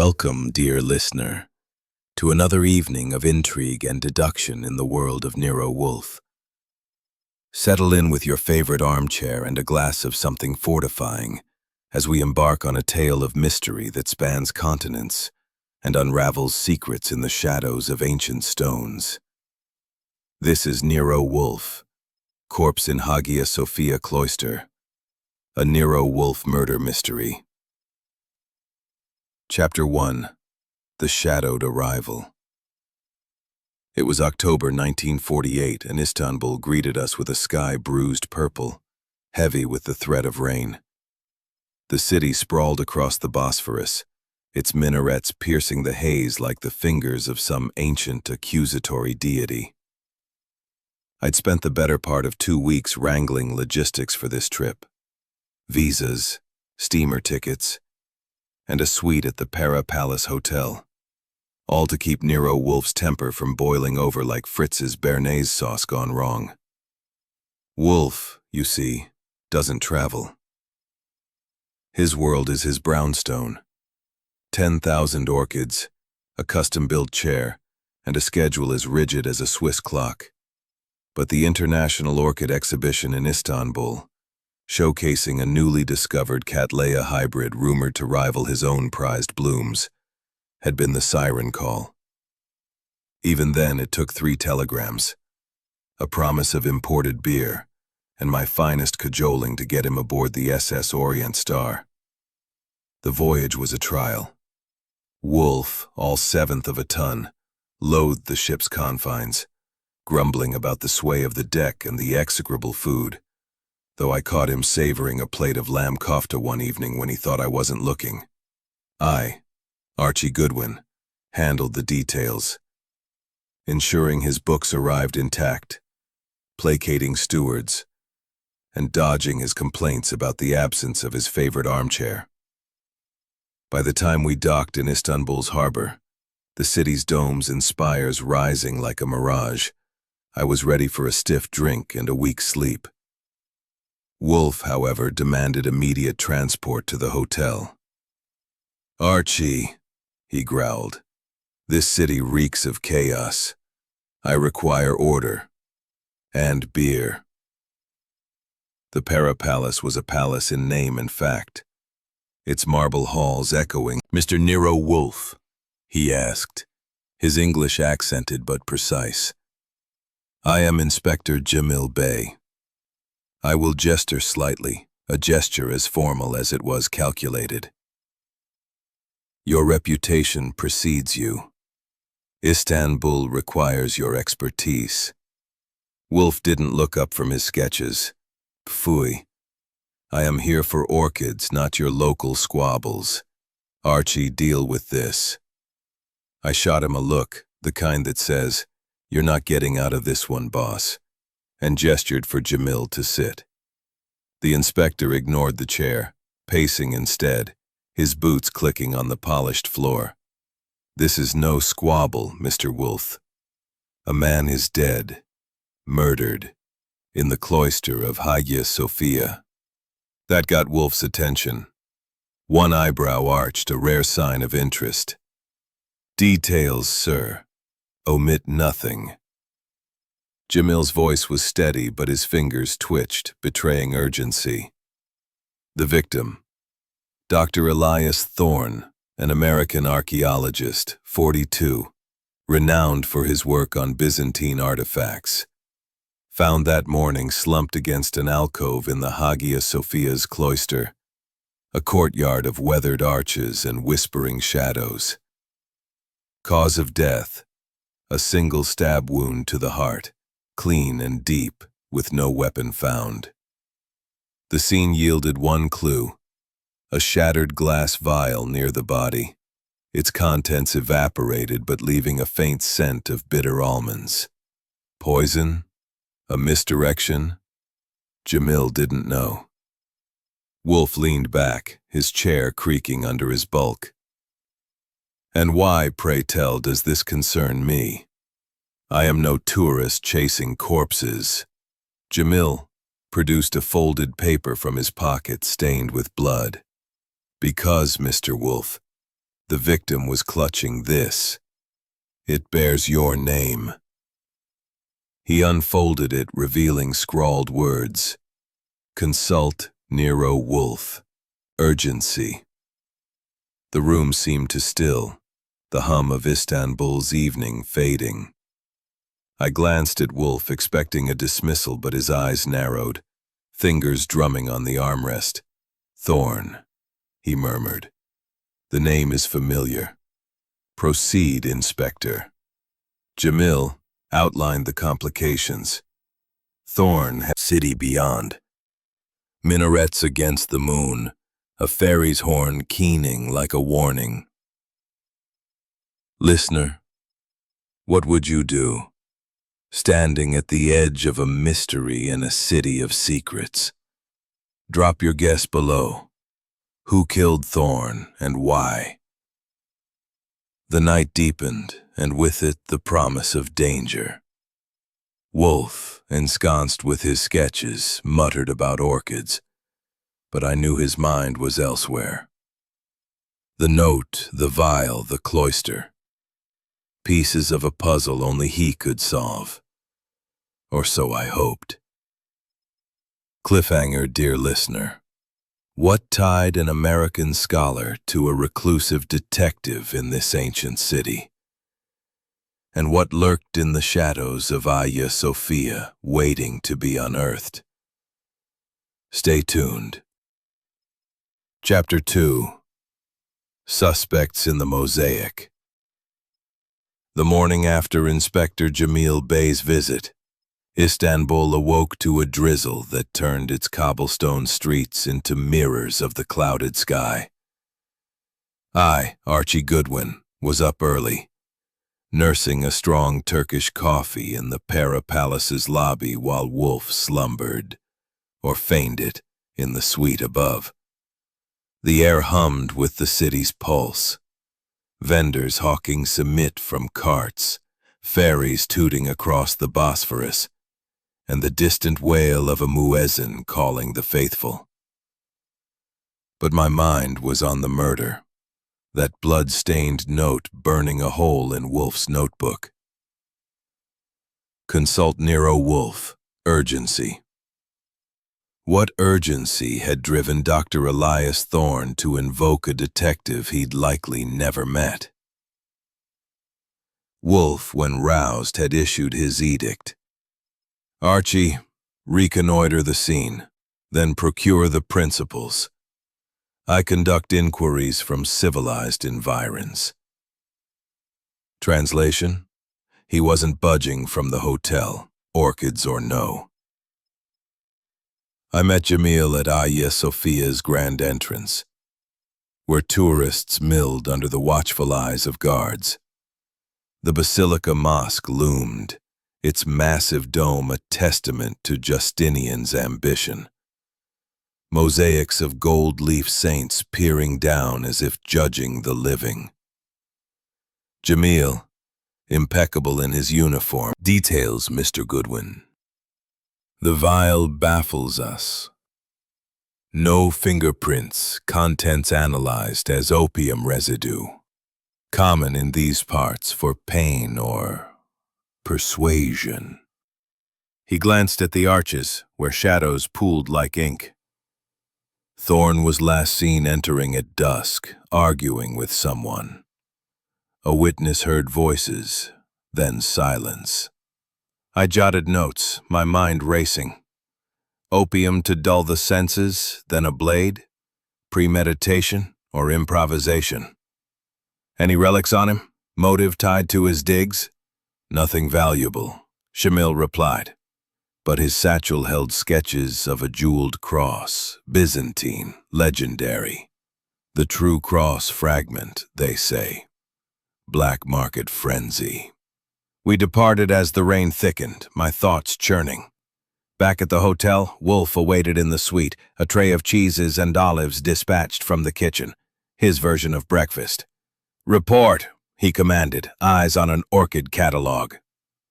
Welcome, dear listener, to another evening of intrigue and deduction in the world of Nero Wolfe. Settle in with your favorite armchair and a glass of something fortifying as we embark on a tale of mystery that spans continents and unravels secrets in the shadows of ancient stones. This is Nero Wolfe, Corpse in Hagia Sophia Cloister, a Nero Wolfe murder mystery. Chapter 1. The Shadowed Arrival. It was October 1948, and Istanbul greeted us with a sky bruised purple, heavy with the threat of rain. The city sprawled across the Bosphorus, its minarets piercing the haze like the fingers of some ancient accusatory deity. I'd spent the better part of 2 weeks wrangling logistics for this trip. Visas, steamer tickets, and a suite at the Para Palace Hotel, all to keep Nero Wolfe's temper from boiling over like Fritz's béarnaise sauce gone wrong. Wolfe, you see, doesn't travel. His world is his brownstone. 10,000 orchids, a custom-built chair, and a schedule as rigid as a Swiss clock. But the International Orchid Exhibition in Istanbul, showcasing a newly discovered Cattleya hybrid rumored to rival his own prized blooms, had been the siren call. Even then, it took 3 telegrams, a promise of imported beer, and my finest cajoling to get him aboard the SS Orient Star. The voyage was a trial. Wolfe, all 7th of a ton, loathed the ship's confines, grumbling about the sway of the deck and the execrable food, though I caught him savoring a plate of lamb kofta one evening when he thought I wasn't looking. I, Archie Goodwin, handled the details, ensuring his books arrived intact, placating stewards, and dodging his complaints about the absence of his favorite armchair. By the time we docked in Istanbul's harbor, the city's domes and spires rising like a mirage, I was ready for a stiff drink and a week's sleep. Wolfe, however, demanded immediate transport to the hotel. "Archie," he growled, "this city reeks of chaos. I require order. And beer." The Para Palace was a palace in name and fact, its marble halls echoing. "Mr. Nero Wolfe?" he asked, his English accented but precise. "I am Inspector Jamil Bey." I will gesture slightly, a gesture as formal as it was calculated. "Your reputation precedes you. Istanbul requires your expertise." Wolfe didn't look up from his sketches. "Pfui. I am here for orchids, not your local squabbles. Archie, deal with this." I shot him a look, the kind that says, "You're not getting out of this one, boss," and gestured for Jamil to sit. The inspector ignored the chair, pacing instead, his boots clicking on the polished floor. "This is no squabble, Mr. Wolfe. A man is dead, murdered, in the cloister of Hagia Sophia." That got Wolfe's attention. One eyebrow arched, a rare sign of interest. "Details, sir. Omit nothing." Jamil's voice was steady, but his fingers twitched, betraying urgency. "The victim, Dr. Elias Thorne, an American archaeologist, 42, renowned for his work on Byzantine artifacts, found that morning slumped against an alcove in the Hagia Sophia's cloister, a courtyard of weathered arches and whispering shadows. Cause of death, a single stab wound to the heart, clean and deep, with no weapon found. The scene yielded one clue, a shattered glass vial near the body, its contents evaporated but leaving a faint scent of bitter almonds. Poison? A misdirection? Jamil didn't know. Wolfe leaned back, his chair creaking under his bulk. "And why, pray tell, does this concern me? I am no tourist chasing corpses." Jamil produced a folded paper from his pocket stained with blood. "Because, Mr. Wolfe, The victim was clutching this. It bears your name. He unfolded it, revealing scrawled words. Consult Nero Wolfe. Urgency. The room seemed to still, the hum of Istanbul's evening fading. I glanced at Wolfe, expecting a dismissal, but his eyes narrowed, fingers drumming on the armrest. Thorn, he murmured. The name is familiar. Proceed, Inspector. Jamil outlined the complications. Thorn, city beyond. Minarets against the moon, a fairy's horn keening like a warning. Listener, what would you do? Standing at the edge of a mystery in a city of secrets. Drop your guess below. Who killed Thorn and why? The night deepened, and with it the promise of danger. Wolfe, ensconced with his sketches, muttered about orchids, but I knew his mind was elsewhere. The note, the vial, the cloister. Pieces of a puzzle only he could solve. Or so I hoped. Cliffhanger, dear listener. What tied an American scholar to a reclusive detective in this ancient city? And what lurked in the shadows of Hagia Sophia, waiting to be unearthed? Stay tuned. Chapter 2. Suspects in the Mosaic. The morning after Inspector Jamil Bey's visit, Istanbul awoke to a drizzle that turned its cobblestone streets into mirrors of the clouded sky. I, Archie Goodwin, was up early, nursing a strong Turkish coffee in the Para Palace's lobby while Wolfe slumbered, or feigned it, in the suite above. The air hummed with the city's pulse. Vendors hawking cement from carts, ferries tooting across the Bosphorus, and the distant wail of a muezzin calling the faithful. But my mind was on the murder, that blood-stained note burning a hole in Wolfe's notebook. Consult Nero Wolfe. Urgency. What urgency had driven Dr. Elias Thorne to invoke a detective he'd likely never met? Wolfe, when roused, had issued his edict. Archie, reconnoiter the scene, then procure the principals. I conduct inquiries from civilized environs. Translation: he wasn't budging from the hotel, orchids or no. I met Jamil at Hagia Sophia's grand entrance, where tourists milled under the watchful eyes of guards. The Basilica Mosque loomed, its massive dome a testament to Justinian's ambition. Mosaics of gold-leaf saints peering down as if judging the living. Jamil, impeccable in his uniform, details Mr. Goodwin. The vial baffles us. No fingerprints, contents analyzed as opium residue. Common in these parts for pain or persuasion. He glanced at the arches, where shadows pooled like ink. Thorn was last seen entering at dusk, arguing with someone. A witness heard voices, then silence. I jotted notes, my mind racing. Opium to dull the senses, then a blade? Premeditation or improvisation? Any relics on him? Motive tied to his digs? Nothing valuable, Jamil replied. But his satchel held sketches of a jeweled cross, Byzantine, legendary. The true cross fragment, they say. Black market frenzy. We departed as the rain thickened, my thoughts churning. Back at the hotel, Wolfe awaited in the suite, a tray of cheeses and olives dispatched from the kitchen, his version of breakfast. Report, he commanded, eyes on an orchid catalog.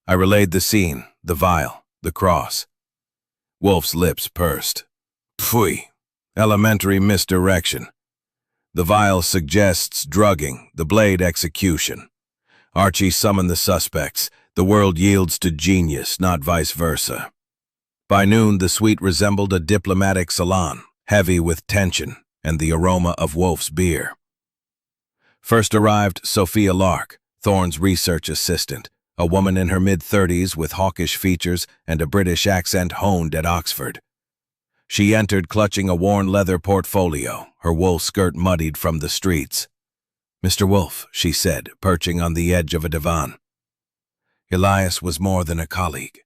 I relayed the scene, the vial, the cross. Wolfe's lips pursed. Pfui, elementary misdirection. The vial suggests drugging, the blade execution. Archie summoned the suspects. The world yields to genius, not vice versa. By noon, the suite resembled a diplomatic salon, heavy with tension and the aroma of Wolfe's beer. First arrived Sophia Lark, Thorne's research assistant, a woman in her mid-30s with hawkish features and a British accent honed at Oxford. She entered clutching a worn leather portfolio, her wool skirt muddied from the streets. "Mr. Wolfe," she said, perching on the edge of a divan. Elias was more than a colleague,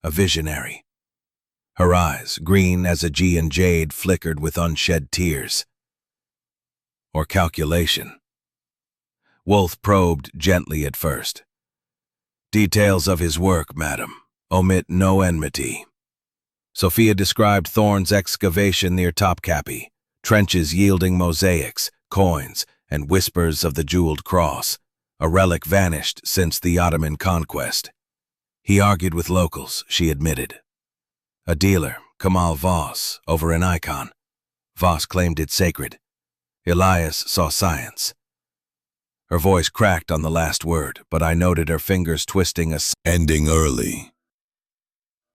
a visionary. Her eyes, green as Aegean jade, flickered with unshed tears. Or calculation. Wolfe probed gently at first. "Details of his work, madam. Omit no enmity." Sophia described Thorne's excavation near Topkapi, trenches yielding mosaics, coins, and whispers of the jeweled cross, a relic vanished since the Ottoman conquest. He argued with locals, she admitted. A dealer, Kamal Voss, over an icon. Voss claimed it sacred. Elias saw science. Her voice cracked on the last word, but I noted her fingers twisting ending early.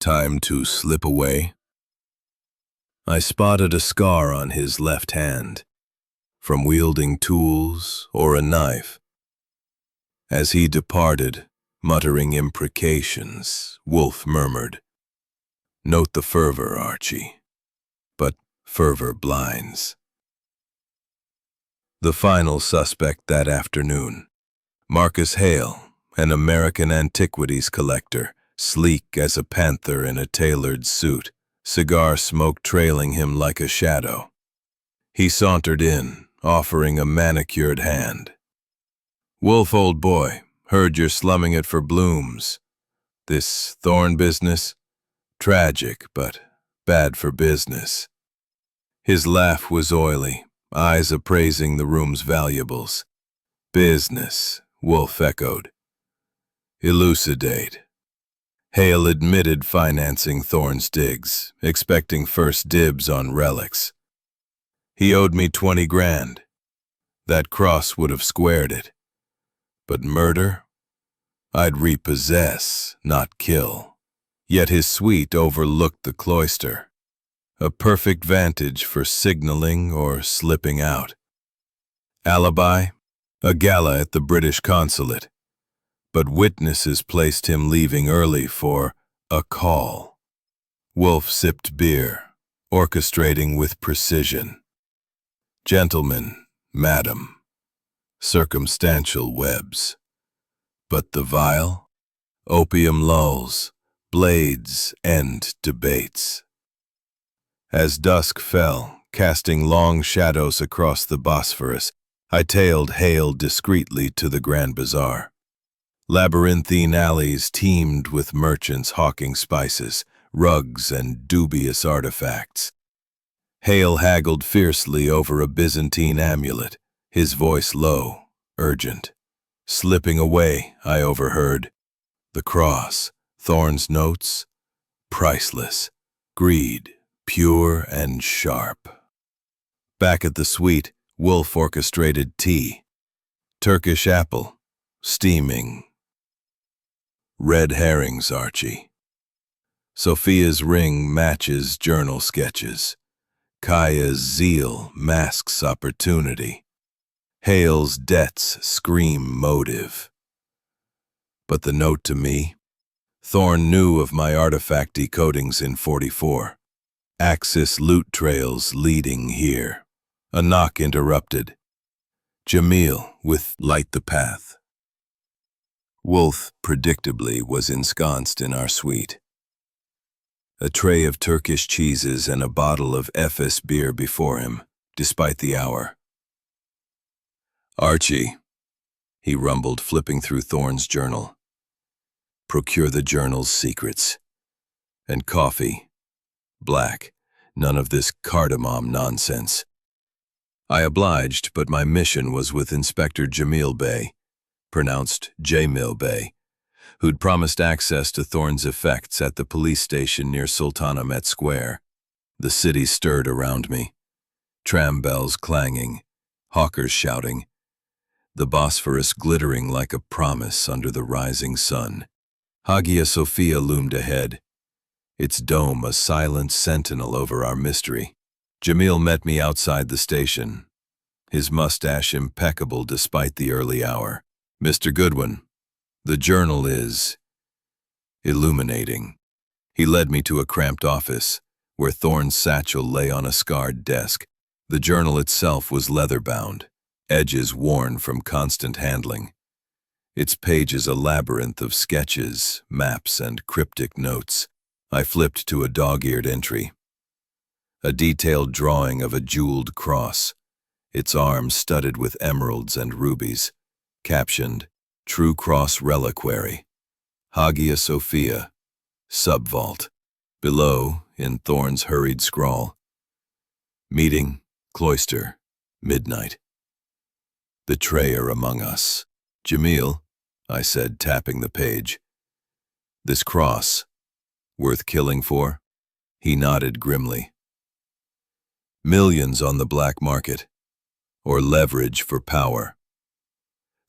Time to slip away. I spotted a scar on his left hand, from wielding tools or a knife. As he departed, muttering imprecations, Wolfe murmured, "Note the fervor, Archie, but fervor blinds." The final suspect that afternoon, Marcus Hale, an American antiquities collector, sleek as a panther in a tailored suit, cigar smoke trailing him like a shadow. He sauntered in, offering a manicured hand. "Wolfe, old boy, heard you're slumming it for blooms. This Thorne business? Tragic, but bad for business." His laugh was oily, eyes appraising the room's valuables. "Business," Wolfe echoed. "Elucidate." Hale admitted financing Thorne's digs, expecting first dibs on relics. "He owed me 20 grand. That cross would have squared it. But murder? I'd repossess, not kill." Yet his suite overlooked the cloister, a perfect vantage for signaling or slipping out. Alibi? A gala at the British consulate. But witnesses placed him leaving early for a call. Wolfe sipped beer, orchestrating with precision. "Gentlemen, madam, circumstantial webs. But the vial? Opium lulls, blades end debates." As dusk fell, casting long shadows across the Bosphorus, I tailed Hale discreetly to the Grand Bazaar. Labyrinthine alleys teemed with merchants hawking spices, rugs, and dubious artifacts. Hale haggled fiercely over a Byzantine amulet, his voice low, urgent. Slipping away, I overheard. The cross, Thorne's notes, priceless. Greed, pure and sharp. Back at the suite, Wolfe orchestrated tea. Turkish apple, steaming. Red herrings, Archie. Sophia's ring matches journal sketches. Kaya's zeal masks opportunity. Hale's debts scream motive. But the note to me? Thorne knew of my artifact decodings in 44. Axis loot trails leading here. A knock interrupted. Jamil with Light the Path. Wolfe, predictably, was ensconced in our suite. A tray of Turkish cheeses and a bottle of Efes beer before him, despite the hour. "Archie," he rumbled, flipping through Thorne's journal. "Procure the journal's secrets. And coffee. Black. None of this cardamom nonsense." I obliged, but my mission was with Inspector Jamil Bey, pronounced Jamil Bey, who'd promised access to Thorne's effects at the police station near Sultanahmet Square. The city stirred around me. Tram bells clanging, hawkers shouting, the Bosphorus glittering like a promise under the rising sun. Hagia Sophia loomed ahead, its dome a silent sentinel over our mystery. Jamil met me outside the station, his mustache impeccable despite the early hour. Mr. Goodwin, the journal is illuminating. He led me to a cramped office, where Thorne's satchel lay on a scarred desk. The journal itself was leather-bound, edges worn from constant handling. Its pages a labyrinth of sketches, maps, and cryptic notes. I flipped to a dog-eared entry. A detailed drawing of a jeweled cross, its arms studded with emeralds and rubies, captioned, True Cross Reliquary, Hagia Sophia, Subvault. Below, in Thorne's hurried scrawl, Meeting, Cloister, midnight. Betrayer among us. Jamil, I said, tapping the page. This cross, worth killing for? He nodded grimly. Millions on the black market, or leverage for power.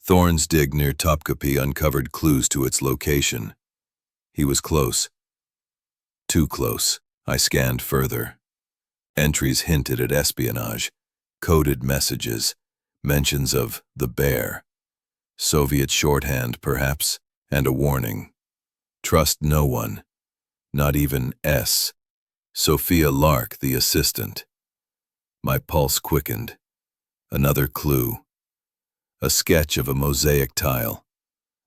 Thorne's dig near Topkapi uncovered clues to its location. He was close. Too close. I scanned further. Entries hinted at espionage, coded messages, mentions of the bear, Soviet shorthand perhaps, and a warning. Trust no one, not even S. Sophia Lark, the assistant. My pulse quickened. Another clue. A sketch of a mosaic tile,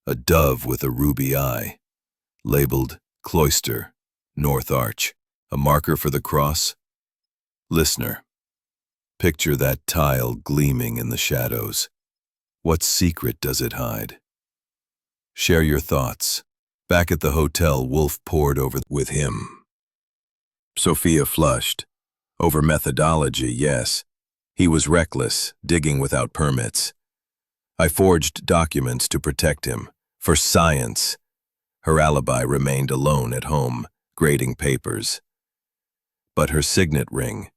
a dove with a ruby eye, labeled Cloister, North Arch, a marker for the cross. Listener, picture that tile gleaming in the shadows. What secret does it hide? Share your thoughts. Back at the hotel, Wolfe pored over with him. Sophia flushed. Over methodology, yes. He was reckless, digging without permits. I forged documents to protect him. For science. Her alibi remained alone at home, grading papers. But her signet ring,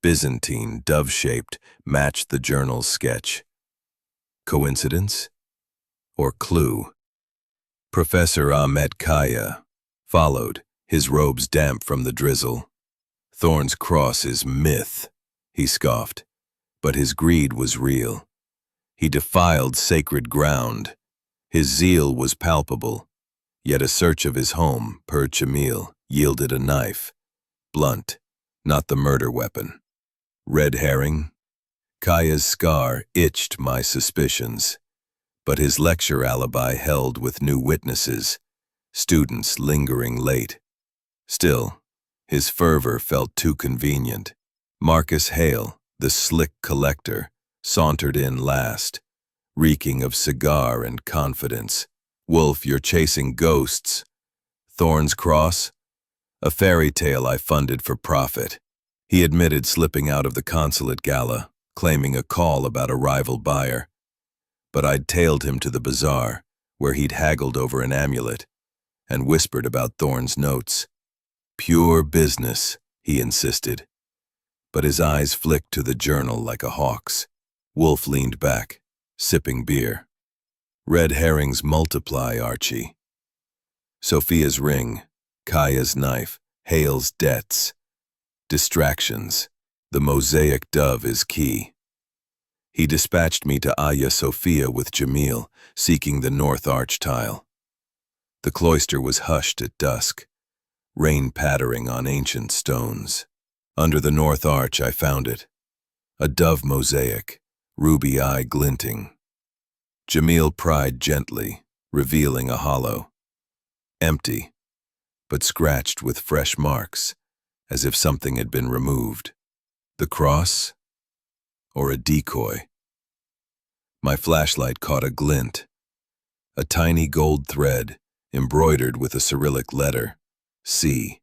Byzantine, dove-shaped, matched the journal's sketch. Coincidence? Or clue? Professor Ahmet Kaya followed, his robes damp from the drizzle. Thorne's cross is myth, he scoffed, but his greed was real. He defiled sacred ground. His zeal was palpable, yet a search of his home, per Jamil, yielded a knife. Blunt, not the murder weapon. Red herring? Kaya's scar itched my suspicions, but his lecture alibi held with new witnesses, students lingering late. Still, his fervor felt too convenient. Marcus Hale, the slick collector, sauntered in last, reeking of cigar and confidence. Wolfe, you're chasing ghosts. Thorne's cross? A fairy tale I funded for profit. He admitted slipping out of the consulate gala, claiming a call about a rival buyer. But I'd tailed him to the bazaar, where he'd haggled over an amulet, and whispered about Thorne's notes. Pure business, he insisted. But his eyes flicked to the journal like a hawk's. Wolfe leaned back, sipping beer. Red herrings multiply, Archie. Sophia's ring, Kaya's knife, Hale's debts. Distractions. The mosaic dove is key. He dispatched me to Hagia Sophia with Jamil, seeking the North Arch tile. The cloister was hushed at dusk, rain pattering on ancient stones. Under the North Arch I found it. A dove mosaic, ruby eye glinting. Jamil pried gently, revealing a hollow. Empty, but scratched with fresh marks, as if something had been removed. The cross? Or a decoy? My flashlight caught a glint. A tiny gold thread, embroidered with a Cyrillic letter. C.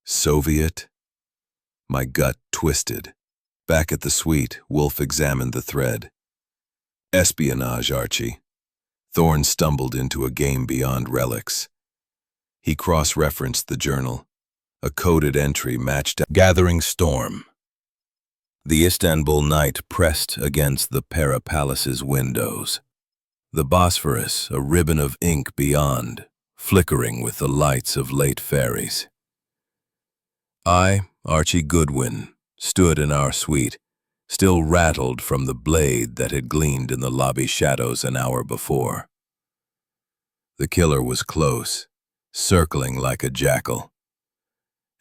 Soviet? My gut twisted. Back at the suite, Wolfe examined the thread. Espionage, Archie. Thorne stumbled into a game beyond relics. He cross-referenced the journal. A coded entry matched Gathering Storm. The Istanbul night pressed against the Para Palace's windows. The Bosphorus, a ribbon of ink beyond, flickering with the lights of late ferries. I, Archie Goodwin, stood in our suite, still rattled from the blade that had gleamed in the lobby shadows an hour before. The killer was close, circling like a jackal,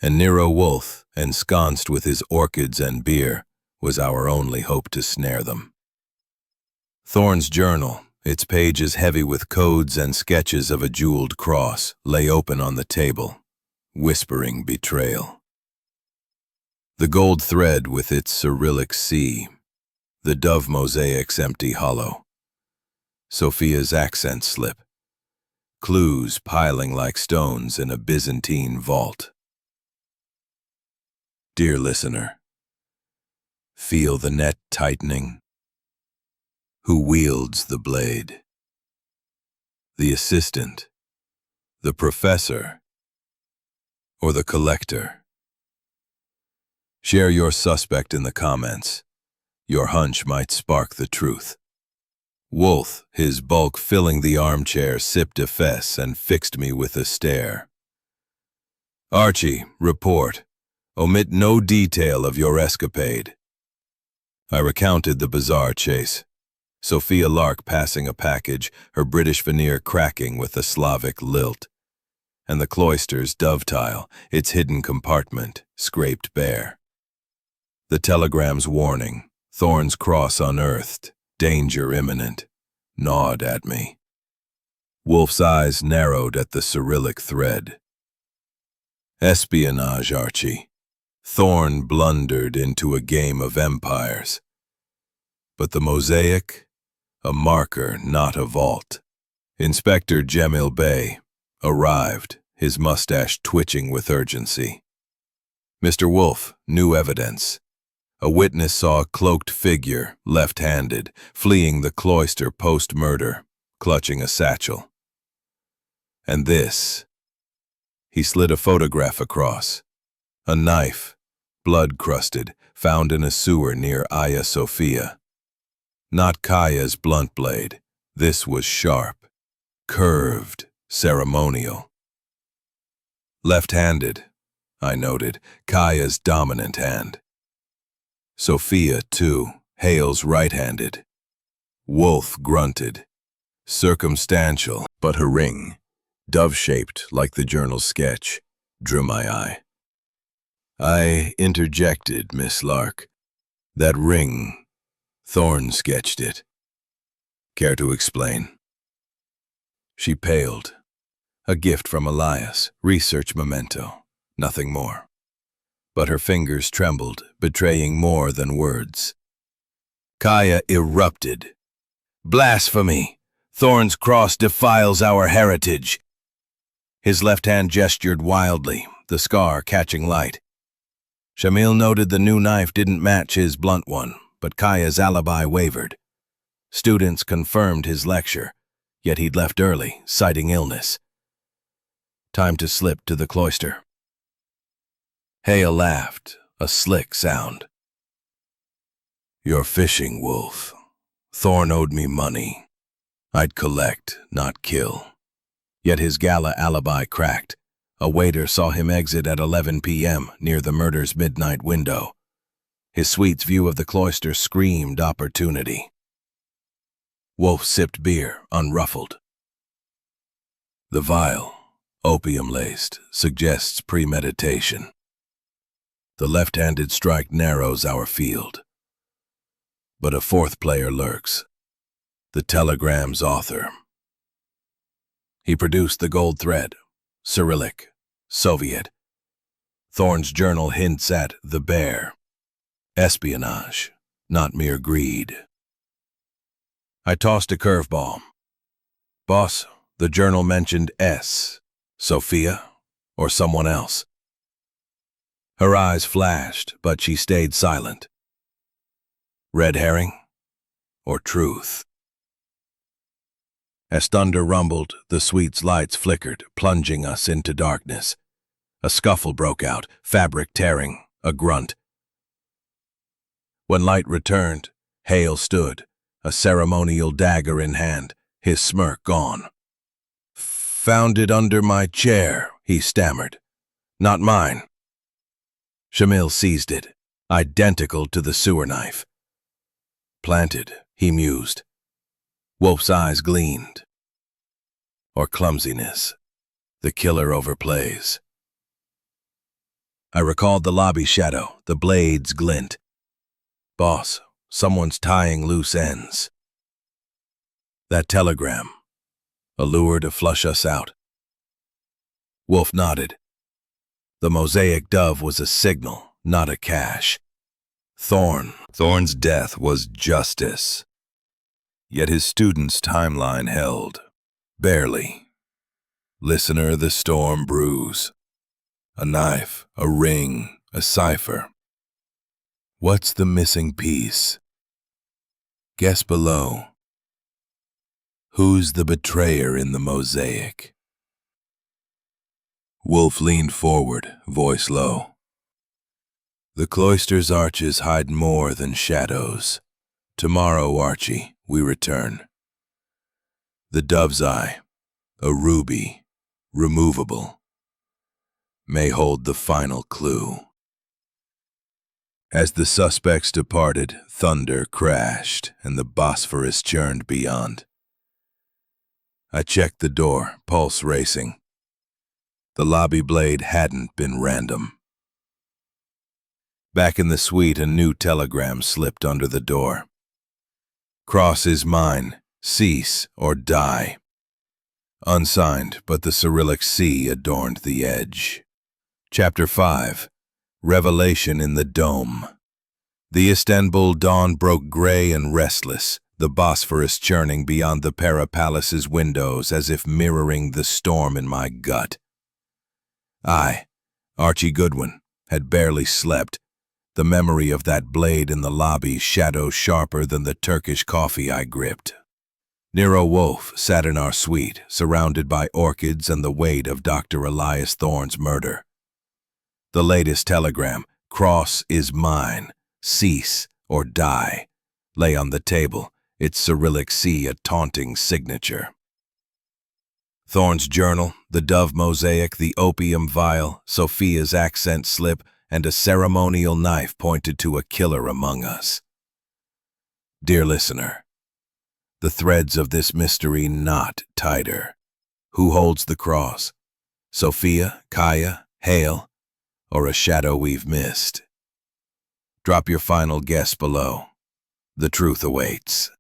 and Nero Wolfe, ensconced with his orchids and beer, was our only hope to snare them. Thorne's journal, its pages heavy with codes and sketches of a jeweled cross, lay open on the table, whispering betrayal. The gold thread with its Cyrillic C, the dove mosaics empty hollow, Sophia's accent slip, clues piling like stones in a Byzantine vault. Dear listener, feel the net tightening. Who wields the blade? The assistant, the professor, or the collector? Share your suspect in the comments. Your hunch might spark the truth. Wolfe, his bulk filling the armchair, sipped a fess and fixed me with a stare. Archie, report. Omit no detail of your escapade. I recounted the bizarre chase. Sophia Lark passing a package, her British veneer cracking with a Slavic lilt, and the cloister's dovetail, its hidden compartment, scraped bare. The telegram's warning, Thorne's cross unearthed, danger imminent, gnawed at me. Wolfe's eyes narrowed at the Cyrillic thread. Espionage, Archie. Thorne blundered into a game of empires. But the mosaic? A marker, not a vault. Inspector Jamil Bey arrived, his mustache twitching with urgency. Mr. Wolfe, new evidence. A witness saw a cloaked figure, left-handed, fleeing the cloister post-murder, clutching a satchel. And this. He slid a photograph across. A knife, blood-crusted, found in a sewer near Hagia Sophia. Not Kaya's blunt blade. This was sharp, curved, ceremonial. Left-handed, I noted, Kaya's dominant hand. Sophia, too, Hale's right-handed. Wolfe grunted. Circumstantial, but her ring, dove-shaped like the journal's sketch, drew my eye. I interjected, Miss Lark. That ring, Thorne sketched it. Care to explain? She paled. A gift from Elias, research memento, nothing more. But her fingers trembled, betraying more than words. Kaya erupted. Blasphemy! Thorne's cross defiles our heritage. His left hand gestured wildly, the scar catching light. Jamil noted the new knife didn't match his blunt one, but Kaya's alibi wavered. Students confirmed his lecture, yet he'd left early, citing illness. Time to slip to the cloister. Hale laughed, a slick sound. You're fishing, Wolfe. Thorne owed me money. I'd collect, not kill. Yet his gala alibi cracked. A waiter saw him exit at 11 p.m. near the murder's midnight window. His suite's view of the cloister screamed opportunity. Wolfe sipped beer, unruffled. The vial, opium-laced, suggests premeditation. The left-handed strike narrows our field. But a fourth player lurks, the telegram's author. He produced the gold thread, Cyrillic, Soviet. Thorne's journal hints at the bear. Espionage, not mere greed. I tossed a curveball. Boss, the journal mentioned S, Sophia, or someone else. Her eyes flashed, but she stayed silent. Red herring, or truth? As thunder rumbled, the suite's lights flickered, plunging us into darkness. A scuffle broke out, fabric tearing, a grunt. When light returned, Hale stood, a ceremonial dagger in hand, his smirk gone. "Found it under my chair," he stammered. "Not mine." Shamil seized it, identical to the sewer knife. "Planted," he mused. Wolfe's eyes gleamed. "Or clumsiness. The killer overplays." I recalled the lobby shadow, the blades glint. "Boss, someone's tying loose ends." "That telegram. A lure to flush us out." Wolfe nodded. The mosaic dove was a signal, not a cache. Thorne's death was justice. Yet his student's timeline held. Barely. Listener, the storm brews. A knife, a ring, a cipher. What's the missing piece? Guess below. Who's the betrayer in the mosaic? Wolfe leaned forward, voice low. The cloister's arches hide more than shadows. Tomorrow, Archie, we return. The dove's eye, a ruby, removable, may hold the final clue. As the suspects departed, thunder crashed and the Bosphorus churned beyond. I checked the door, pulse racing. The lobby blade hadn't been random. Back in the suite, a new telegram slipped under the door. "Cross is mine, cease or die." Unsigned, but the Cyrillic C adorned the edge. Chapter 5. Revelation in the Dome. The Istanbul dawn broke gray and restless, the Bosphorus churning beyond the Para-Palace's windows as if mirroring the storm in my gut. I, Archie Goodwin, had barely slept, the memory of that blade in the lobby shadow sharper than the Turkish coffee I gripped. Nero Wolfe sat in our suite, surrounded by orchids and the weight of Dr. Elias Thorne's murder. The latest telegram, "Cross is mine, cease or die," lay on the table, its Cyrillic C a taunting signature. Thorne's journal, the dove mosaic, the opium vial, Sophia's accent slip, and a ceremonial knife pointed to a killer among us. Dear listener, the threads of this mystery knot tighter. Who holds the cross? Sophia, Kaya, Hale, or a shadow we've missed? Drop your final guess below. The truth awaits.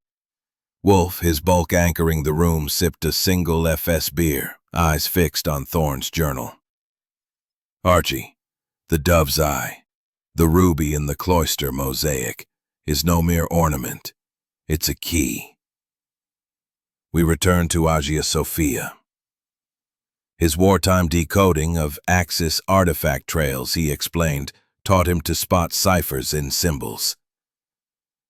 Wolfe, his bulk anchoring the room, sipped a single FS beer, eyes fixed on Thorne's journal. Archie, the dove's eye, the ruby in the cloister mosaic, is no mere ornament. It's a key. We return to Hagia Sophia. His wartime decoding of Axis artifact trails, he explained, taught him to spot ciphers in symbols.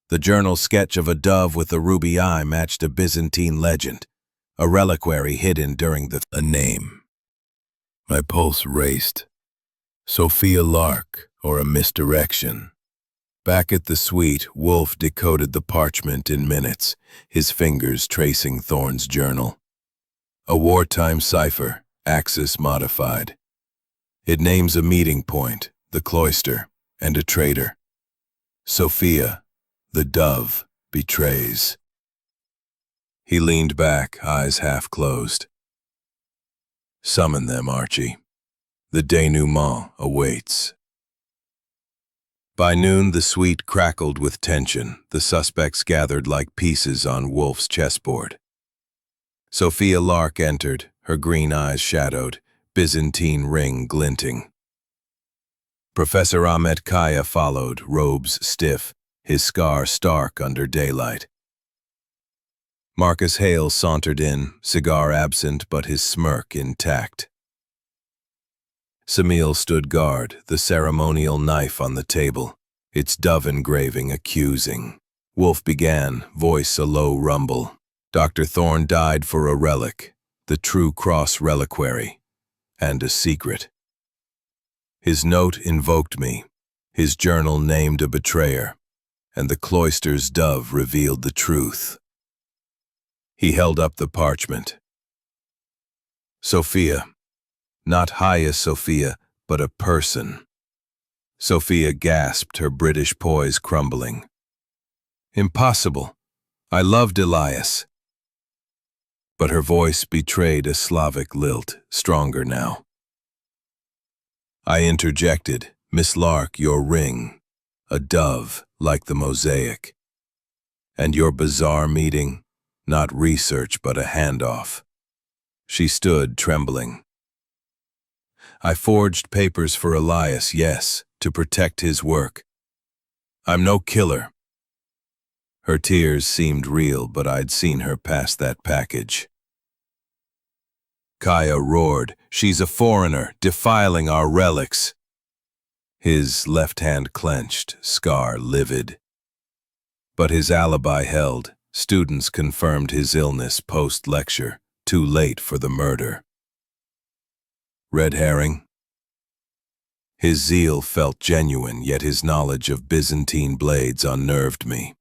The journal sketch of a dove with a ruby eye matched a Byzantine legend, a reliquary hidden during a name. My pulse raced. Sophia Lark, or a misdirection. Back at the suite, Wolfe decoded the parchment in minutes, his fingers tracing Thorne's journal. A wartime cipher, Axis modified. It names a meeting point, the cloister, and a traitor. Sophia, the dove, betrays. He leaned back, eyes half closed. Summon them, Archie. The denouement awaits. By noon, the suite crackled with tension, the suspects gathered like pieces on Wolfe's chessboard. Sophia Lark entered, her green eyes shadowed, Byzantine ring glinting. Professor Ahmet Kaya followed, robes stiff, his scar stark under daylight. Marcus Hale sauntered in, cigar absent but his smirk intact. Samil stood guard, the ceremonial knife on the table, its dove engraving accusing. Wolfe began, voice a low rumble. Dr. Thorne died for a relic, the true cross reliquary, and a secret. His note invoked me, his journal named a betrayer. and the cloister's dove revealed the truth. He held up the parchment. Sophia, not Hagia Sophia, but a person. Sophia gasped, her British poise crumbling. Impossible. I loved Elias. But her voice betrayed a Slavic lilt, stronger now. I interjected, Miss Lark, your ring, a dove like the mosaic. And your bizarre meeting, not research but a handoff. She stood, trembling. I forged papers for Elias, yes, to protect his work. I'm no killer. Her tears seemed real, but I'd seen her pass that package. Kaya roared, she's a foreigner, defiling our relics. His left hand clenched, scar livid. But his alibi held. Students confirmed his illness post-lecture, too late for the murder. Red herring? His zeal felt genuine, yet his knowledge of Byzantine blades unnerved me.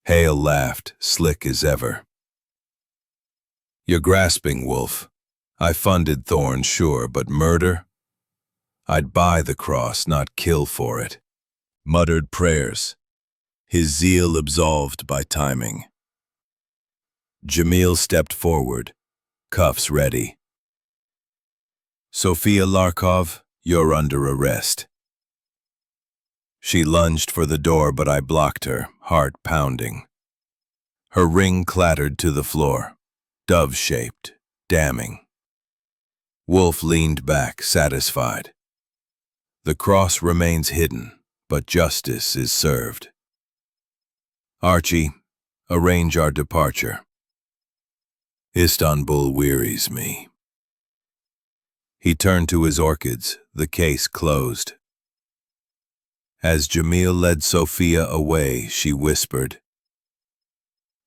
Hale laughed, slick as ever. You're grasping, Wolfe. I funded Thorne, sure, but murder? I'd buy the cross, not kill for it. Muttered prayers, his zeal absolved by timing. Jamil stepped forward, cuffs ready. Sophia Larkov, you're under arrest. She lunged for the door, but I blocked her, heart pounding. Her ring clattered to the floor, dove-shaped, damning. Wolfe leaned back, satisfied. The cross remains hidden, but justice is served. Archie, arrange our departure. Istanbul wearies me. He turned to his orchids, the case closed. As Jamil led Sophia away, she whispered,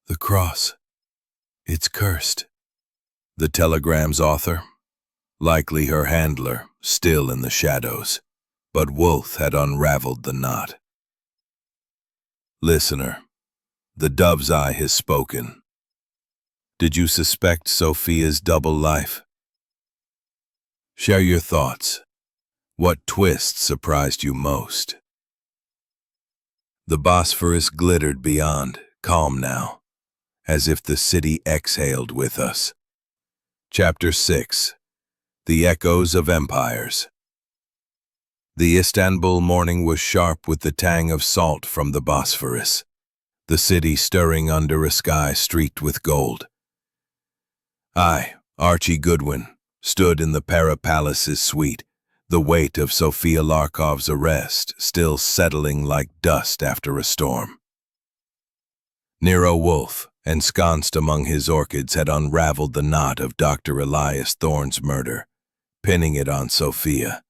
The cross, it's cursed. The telegram's author? Likely her handler, still in the shadows. But Wolfe had unraveled the knot. Listener, the dove's eye has spoken. Did you suspect Sophia's double life? Share your thoughts. What twist surprised you most? The Bosphorus glittered beyond, calm now, as if the city exhaled with us. Chapter 6. The Echoes of Empires. The Istanbul morning was sharp with the tang of salt from the Bosphorus, the city stirring under a sky streaked with gold. I, Archie Goodwin, stood in the Para Palace's suite, the weight of Sophia Larkov's arrest still settling like dust after a storm. Nero Wolfe, ensconced among his orchids, had unraveled the knot of Dr. Elias Thorne's murder, pinning it on Sophia.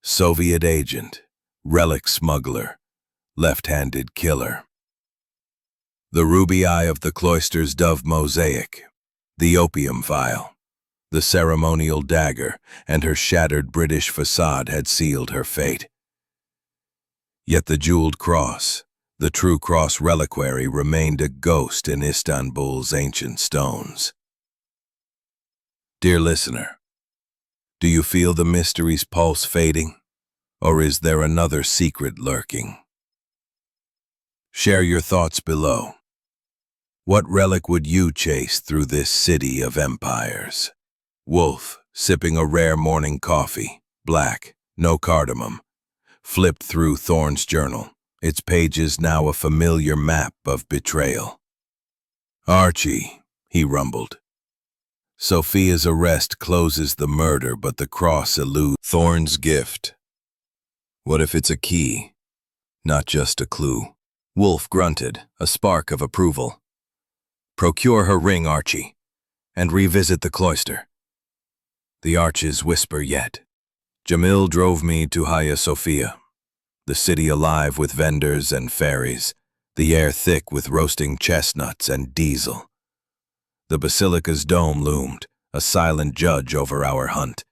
Soviet agent, relic smuggler, left-handed killer. The ruby eye of the cloister's dove mosaic, the opium vial, the ceremonial dagger, and her shattered British facade had sealed her fate. Yet the jeweled cross, the true cross reliquary, remained a ghost in Istanbul's ancient stones. Dear listener, do you feel the mystery's pulse fading, or is there another secret lurking? Share your thoughts below. What relic would you chase through this city of empires? Wolfe, sipping a rare morning coffee, black, no cardamom, flipped through Thorne's journal, its pages now a familiar map of betrayal. Archie, he rumbled. Sophia's arrest closes the murder, but the cross eludes Thorne's gift. What if it's a key, not just a clue? Wolfe grunted, a spark of approval. Procure her ring, Archie, and revisit the cloister. The arches whisper yet. Jamil drove me to Hagia Sophia, the city alive with vendors and ferries, the air thick with roasting chestnuts and diesel. The basilica's dome loomed, a silent judge over our hunt.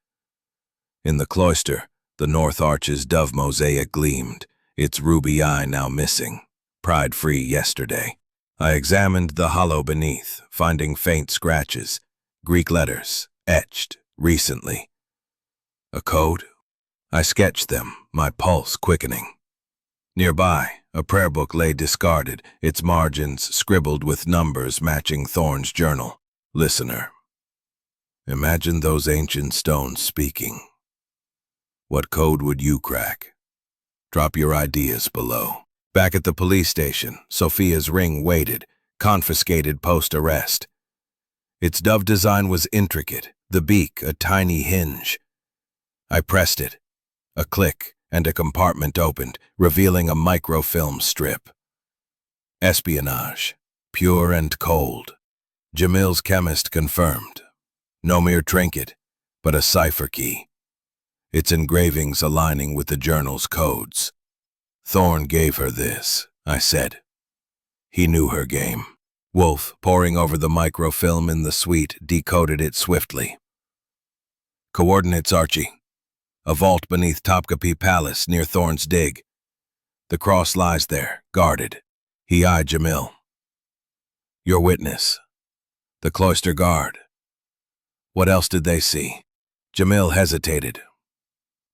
In the cloister, the north arch's dove mosaic gleamed, its ruby eye now missing, pride-free yesterday. I examined the hollow beneath, finding faint scratches, Greek letters, etched recently. A code? I sketched them, my pulse quickening. Nearby, a prayer book lay discarded, its margins scribbled with numbers matching Thorne's journal. Listener, imagine those ancient stones speaking. What code would you crack? Drop your ideas below. Back at the police station, Sophia's ring waited, confiscated post-arrest. Its dove design was intricate, the beak a tiny hinge. I pressed it. A click, and a compartment opened, revealing a microfilm strip. Espionage, pure and cold. Jamil's chemist confirmed. No mere trinket, but a cipher key. Its engravings aligning with the journal's codes. Thorne gave her this, I said. He knew her game. Wolfe, poring over the microfilm in the suite, decoded it swiftly. Coordinates, Archie. A vault beneath Topkapi Palace near Thorne's dig. The cross lies there, guarded. He eyed Jamil. Your witness. The cloister guard. What else did they see? Jamil hesitated.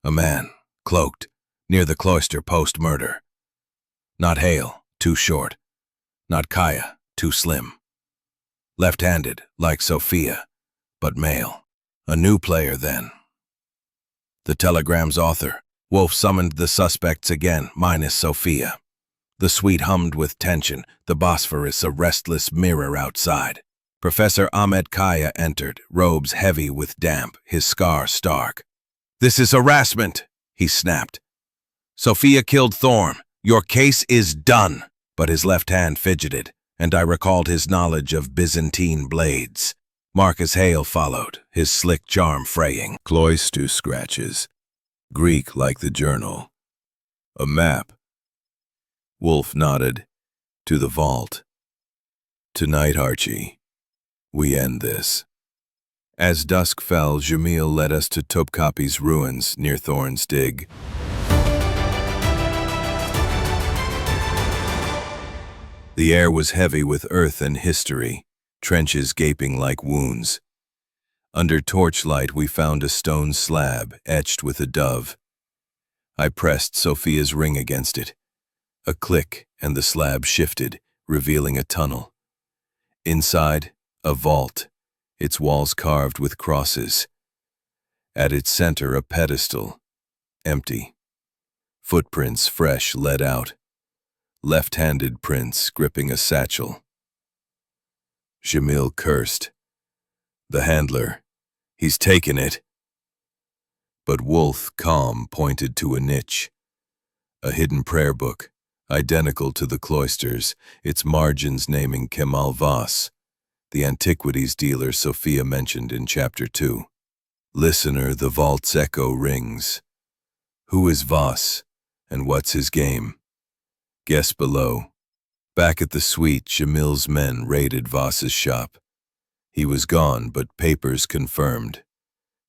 A man, cloaked, near the cloister post-murder. Not Hale, too short. Not Kaya, too slim. Left-handed, like Sophia, but male. A new player then. The telegram's author. Wolfe summoned the suspects again, minus Sophia. The suite hummed with tension, the Bosphorus a restless mirror outside. Professor Ahmed Kaya entered, robes heavy with damp, his scar stark. This is harassment, he snapped. Sophia killed Thorne. Your case is done. But his left hand fidgeted, and I recalled his knowledge of Byzantine blades. Marcus Hale followed, his slick charm fraying. Cloister scratches. Greek like the journal. A map. Wolfe nodded. To the vault. Tonight, Archie, we end this. As dusk fell, Jamil led us to Topkapi's ruins near Thorne's dig. The air was heavy with earth and history, trenches gaping like wounds. Under torchlight we found a stone slab etched with a dove. I pressed Sophia's ring against it. A click and the slab shifted, revealing a tunnel. Inside, a vault, its walls carved with crosses. At its center, a pedestal, empty. Footprints fresh led out. Left-handed prints gripping a satchel. Jamil cursed. The handler. He's taken it. But Wolfe, calm, pointed to a niche. A hidden prayer book, identical to the cloister's, its margins naming Kemal Voss, the antiquities dealer Sophia mentioned in Chapter 2. Listener, the vault's echo rings. Who is Voss, and what's his game? Guess below. Back at the suite, Jamil's men raided Voss's shop. He was gone, but papers confirmed.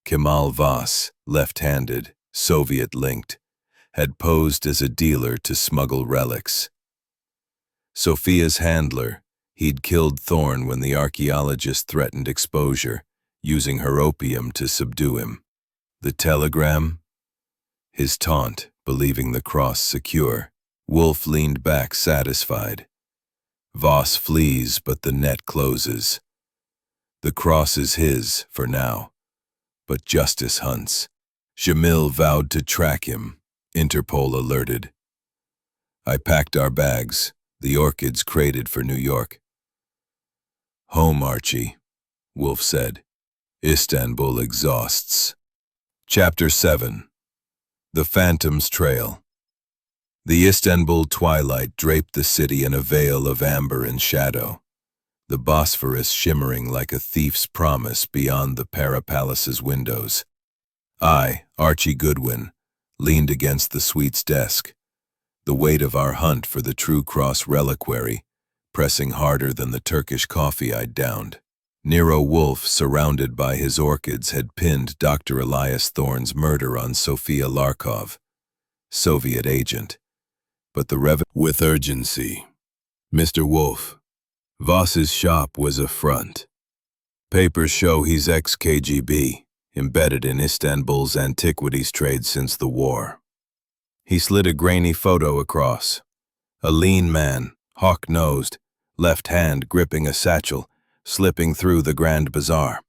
Kemal Voss, left-handed, Soviet-linked, had posed as a dealer to smuggle relics. Sophia's handler, he'd killed Thorne when the archaeologist threatened exposure, using her opium to subdue him. The telegram? His taunt, believing the cross secure. Wolfe leaned back satisfied. Voss flees, but the net closes. The cross is his, for now. But justice hunts. Jamil vowed to track him, Interpol alerted. I packed our bags, the orchids crated for New York. Home, Archie, Wolfe said. Istanbul exhausts. Chapter 7. The Phantom's Trail. The Istanbul twilight draped the city in a veil of amber and shadow, the Bosphorus shimmering like a thief's promise beyond the Palace's windows. I, Archie Goodwin, leaned against the suite's desk, the weight of our hunt for the True Cross reliquary, pressing harder than the Turkish coffee I'd downed. Nero Wolfe, surrounded by his orchids, had pinned Dr. Elias Thorne's murder on Sofia Larkov, Soviet agent. but the with urgency. Mr. Wolfe, Voss's shop was a front. Papers show he's ex-KGB, embedded in Istanbul's antiquities trade since the war. He slid a grainy photo across. A lean man, hawk-nosed, left hand gripping a satchel, slipping through the Grand Bazaar.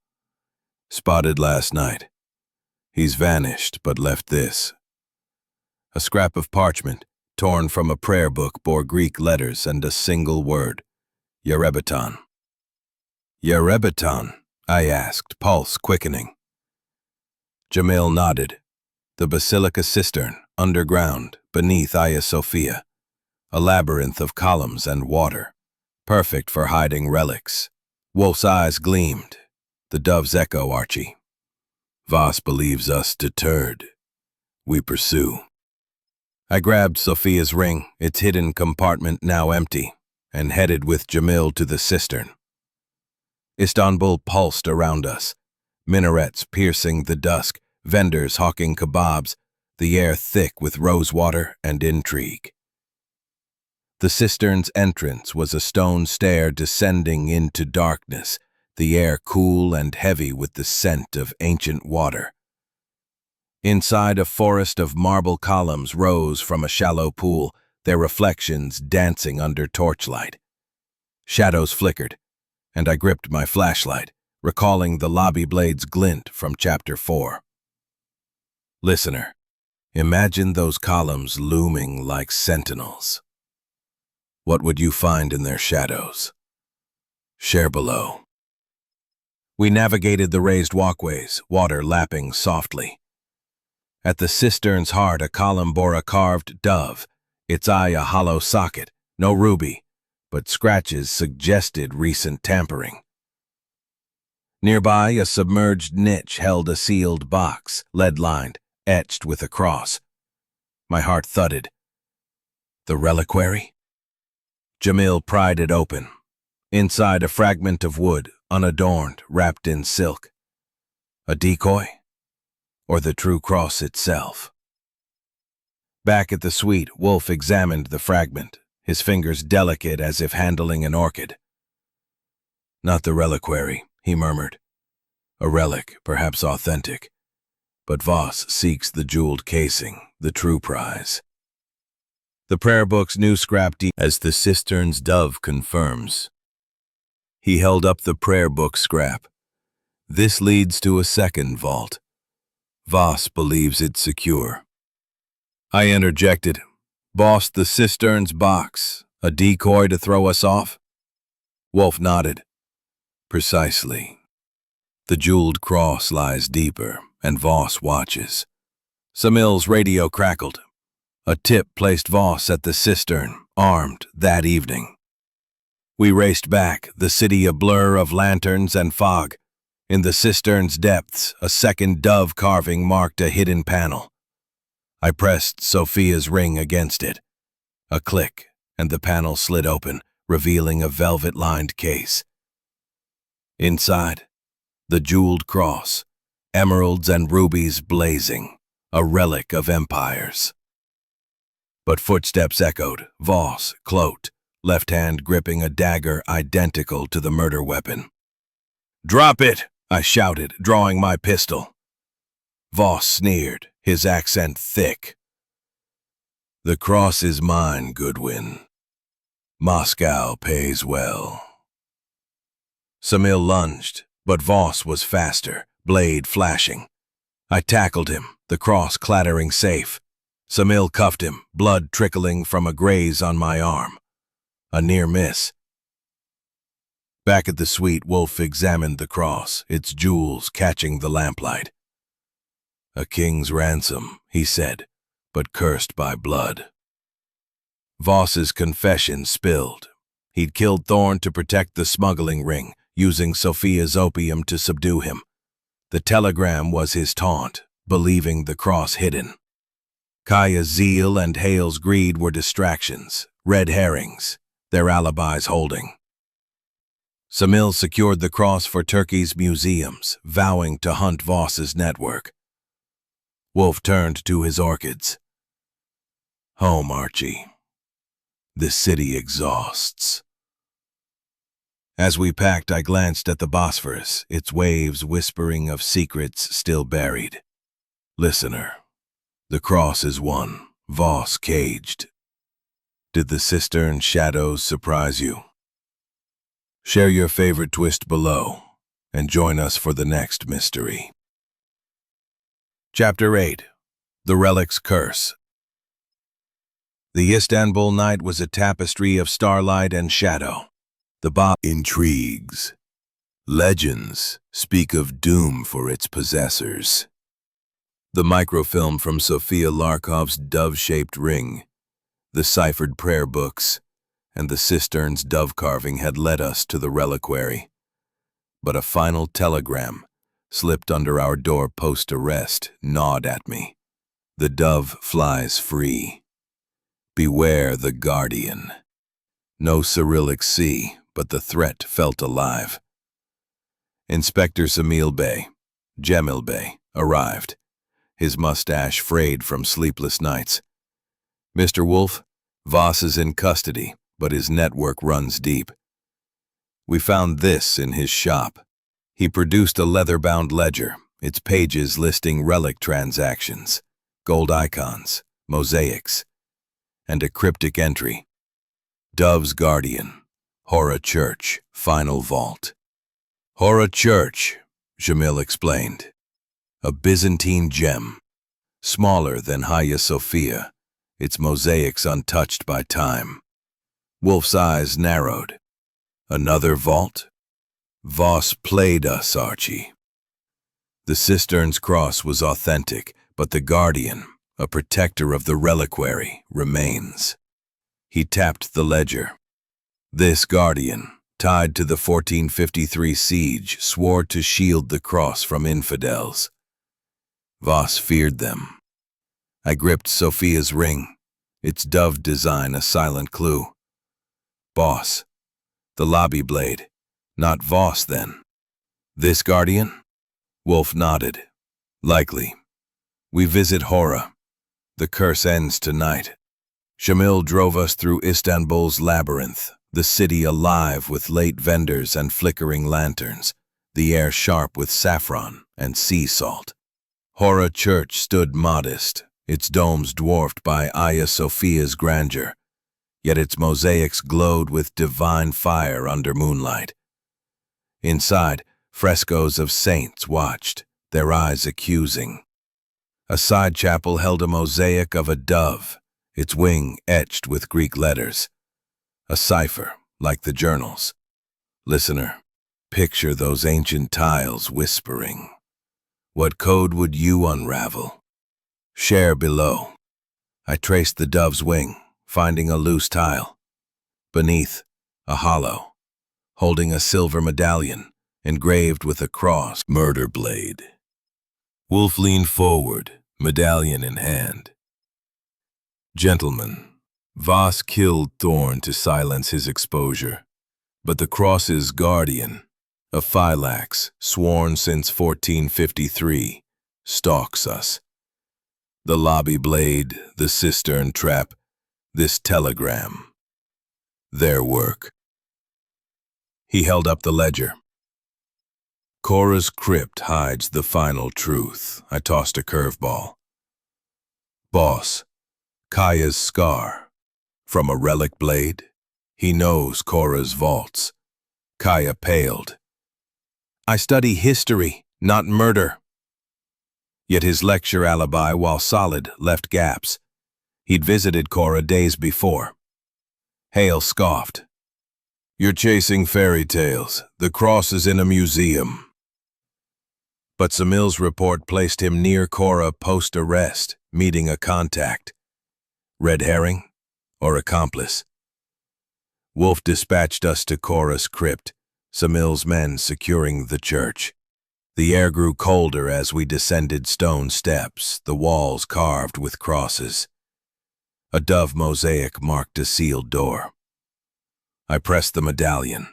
Spotted last night. He's vanished, but left this. A scrap of parchment, torn from a prayer book, bore Greek letters and a single word, Yerebitan. Yerebitan? I asked, pulse quickening. Jamil nodded. The basilica cistern, underground, beneath Hagia Sophia. A labyrinth of columns and water, perfect for hiding relics. Wolfe's eyes gleamed. The dove's echo, Archie. Voss believes us deterred. We pursue. I grabbed Sophia's ring, its hidden compartment now empty, and headed with Jamil to the cistern. Istanbul pulsed around us, minarets piercing the dusk, vendors hawking kebabs, the air thick with rosewater and intrigue. The cistern's entrance was a stone stair descending into darkness, the air cool and heavy with the scent of ancient water. Inside, a forest of marble columns rose from a shallow pool, their reflections dancing under torchlight. Shadows flickered, and I gripped my flashlight, recalling the lobby blade's glint from Chapter 4. Listener, imagine those columns looming like sentinels. What would you find in their shadows? Share below. We navigated the raised walkways, water lapping softly. At the cistern's heart, a column bore a carved dove, its eye a hollow socket, no ruby, but scratches suggested recent tampering. Nearby, a submerged niche held a sealed box, lead-lined, etched with a cross. My heart thudded. The reliquary? Jamil pried it open. Inside, a fragment of wood, unadorned, wrapped in silk. A decoy? Or the true cross itself? Back at the suite, Wolfe examined the fragment, his fingers delicate as if handling an orchid. Not the reliquary, he murmured. A relic, perhaps authentic. But Voss seeks the jeweled casing, the true prize. The prayer book's new scrap as the cistern's dove confirms. He held up the prayer book scrap. This leads to a second vault. Voss believes it's secure. I interjected. Boss, the cistern's box, a decoy to throw us off? Wolfe nodded. Precisely. The jeweled cross lies deeper, and Voss watches. Samil's radio crackled. A tip placed Voss at the cistern, armed, that evening. We raced back, the city a blur of lanterns and fog. In the cistern's depths, a second dove carving marked a hidden panel. I pressed Sophia's ring against it. A click, and the panel slid open, revealing a velvet-lined case. Inside, the jeweled cross, emeralds and rubies blazing, a relic of empires. But footsteps echoed, Voss, cloaked, left hand gripping a dagger identical to the murder weapon. "Drop it!" I shouted, drawing my pistol. Voss sneered, his accent thick. "The cross is mine, Goodwin. Moscow pays well." Samil lunged, but Voss was faster, blade flashing. I tackled him, the cross clattering safe. Samil cuffed him, blood trickling from a graze on my arm. A near miss. Back at the suite, Wolfe examined the cross, its jewels catching the lamplight. "A king's ransom," he said, "but cursed by blood." Voss's confession spilled. He'd killed Thorne to protect the smuggling ring, using Sophia's opium to subdue him. The telegram was his taunt, believing the cross hidden. Kaya's zeal and Hale's greed were distractions, red herrings, their alibis holding. Samil secured the cross for Turkey's museums, vowing to hunt Voss's network. Wolfe turned to his orchids. "Home, Archie. The city exhausts. As we packed, I glanced at the Bosphorus, its waves whispering of secrets still buried. Listener, the cross is one, Voss caged. Did the cistern shadows surprise you? Share your favorite twist below, and join us for the next mystery. Chapter 8. The Relic's Curse. The Istanbul night was a tapestry of starlight and shadow. The intrigues. Legends speak of doom for its possessors. The microfilm from Sophia Larkov's dove-shaped ring, the ciphered prayer books, and the cistern's dove carving had led us to the reliquary. But a final telegram, slipped under our door post-arrest, gnawed at me. The dove flies free. Beware the guardian. No Cyrillic C, but the threat felt alive. Inspector Jamil Bey, arrived, his mustache frayed from sleepless nights. Mr. Wolfe, Voss is in custody, but his network runs deep. We found this in his shop. He produced a leather-bound ledger, its pages listing relic transactions, gold icons, mosaics, and a cryptic entry. Dove's Guardian, Hora Church, Final Vault. Hora Church, Jamil explained. A Byzantine gem, smaller than Hagia Sophia, its mosaics untouched by time. Wolfe's eyes narrowed. Another vault? Voss played us, Archie. The cistern's cross was authentic, but the guardian, a protector of the reliquary, remains. He tapped the ledger. This guardian, tied to the 1453 siege, swore to shield the cross from infidels. Voss feared them. I gripped Sophia's ring, its dove design a silent clue. Boss, the lobby blade, not Voss then. This guardian? Wolfe nodded. Likely. We visit Hora. The curse ends tonight. Jamil drove us through Istanbul's labyrinth, the city alive with late vendors and flickering lanterns, the air sharp with saffron and sea salt. Hora Church stood modest, its domes dwarfed by Hagia Sophia's grandeur, yet its mosaics glowed with divine fire under moonlight. Inside, frescoes of saints watched, their eyes accusing. A side chapel held a mosaic of a dove, its wing etched with Greek letters. A cipher, like the journals. Listener, picture those ancient tiles whispering. What code would you unravel? Share below. I traced the dove's wing, finding a loose tile. Beneath, a hollow, holding a silver medallion, engraved with a cross, murder blade. Wolfe leaned forward, medallion in hand. Gentlemen, Voss killed Thorn to silence his exposure, but the cross's guardian, a phylax sworn since 1453, stalks us. The lobby blade, the cistern trap, this telegram. Their work. He held up the ledger. Cora's crypt hides the final truth. I tossed a curveball. Boss, Kaya's scar. From a relic blade? He knows Cora's vaults. Kaya paled. I study history, not murder. Yet his lecture alibi, while solid, left gaps. He'd visited Cora days before. Hale scoffed. You're chasing fairy tales. The cross is in a museum. But Samil's report placed him near Cora post-arrest, meeting a contact. Red herring or accomplice? Wolfe dispatched us to Cora's crypt, Samil's men securing the church. The air grew colder as we descended stone steps, the walls carved with crosses. A dove mosaic marked a sealed door. I pressed the medallion.